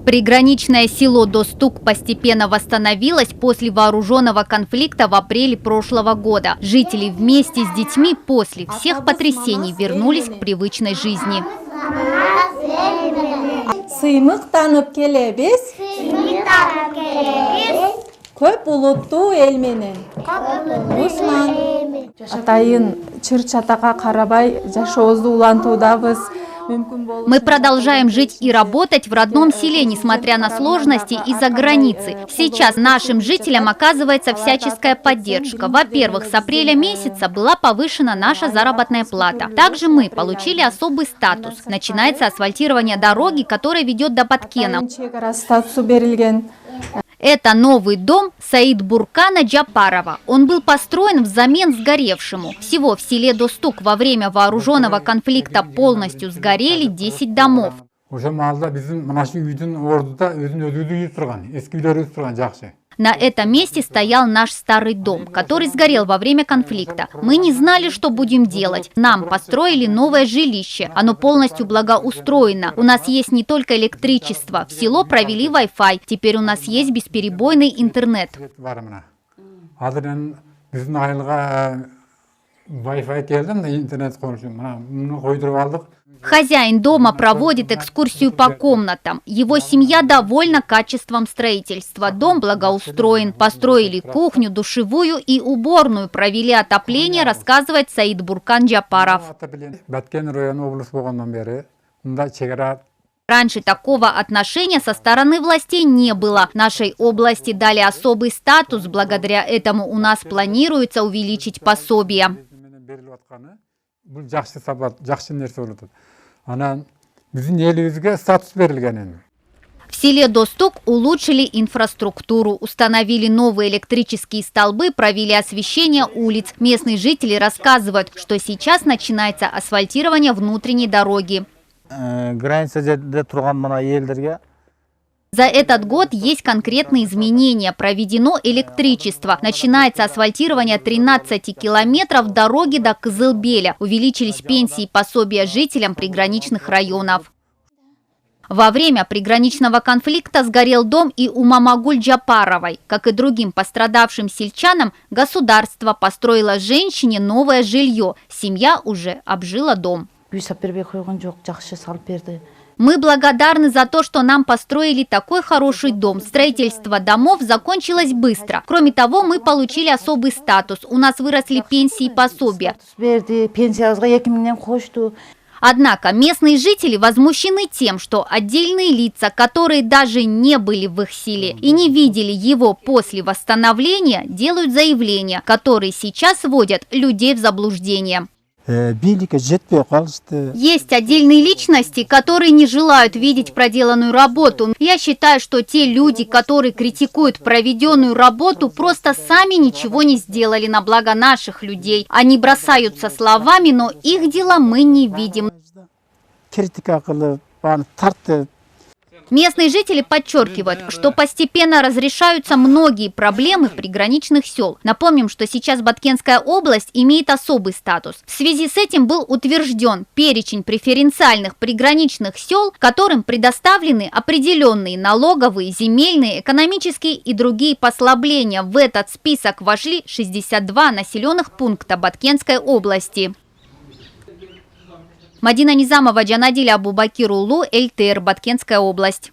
Приграничное село Достук постепенно восстановилось после вооруженного конфликта в апреле прошлого года. Жители вместе с детьми после всех потрясений вернулись к привычной жизни. Мы продолжаем жить и работать в родном селе, несмотря на сложности из-за границы. Сейчас нашим жителям оказывается всяческая поддержка. Во-первых, с апреля месяца была повышена наша заработная плата. Также мы получили особый статус. Начинается асфальтирование дороги, которая ведет до Баткена. Это новый дом Саидбуркана Джапарова. Он был построен взамен сгоревшему. Всего в селе Достук во время вооруженного конфликта полностью сгорели 10 домов. На этом месте стоял наш старый дом, который сгорел во время конфликта. Мы не знали, что будем делать. Нам построили новое жилище. Оно полностью благоустроено. У нас есть не только электричество. В село провели Wi-Fi. Теперь у нас есть бесперебойный интернет. Хозяин дома проводит экскурсию по комнатам. Его семья довольна качеством строительства. Дом благоустроен. Построили кухню, душевую и уборную. Провели отопление, рассказывает Саидбуркан Джапаров. Раньше такого отношения со стороны властей не было. Нашей области дали особый статус. Благодаря этому у нас планируется увеличить пособие. В селе Достук улучшили инфраструктуру, установили новые электрические столбы, провели освещение улиц. Местные жители рассказывают, что сейчас начинается асфальтирование внутренней дороги. За этот год есть конкретные изменения. Проведено электричество. Начинается асфальтирование 13 километров дороги до Кызылбеля. Увеличились пенсии и пособия жителям приграничных районов. Во время приграничного конфликта сгорел дом и у Мамагуль Джапаровой. Как и другим пострадавшим сельчанам, государство построило женщине новое жилье. Семья уже обжила дом. Мы благодарны за то, что нам построили такой хороший дом. Строительство домов закончилось быстро. Кроме того, мы получили особый статус. У нас выросли пенсии и пособия. Однако местные жители возмущены тем, что отдельные лица, которые даже не были в их селе и не видели его после восстановления, делают заявления, которые сейчас вводят людей в заблуждение. Есть отдельные личности, которые не желают видеть проделанную работу. Я считаю, что те люди, которые критикуют проведенную работу, просто сами ничего не сделали на благо наших людей. Они бросаются словами, но их дела мы не видим. Местные жители подчеркивают, что постепенно разрешаются многие проблемы приграничных сел. Напомним, что сейчас Баткенская область имеет особый статус. В связи с этим был утвержден перечень преференциальных приграничных сел, которым предоставлены определенные налоговые, земельные, экономические и другие послабления. В этот список вошли 62 населенных пункта Баткенской области. Мадина Низамова, Джанадиль Абубакир Улу, ЛТР, Баткенская область.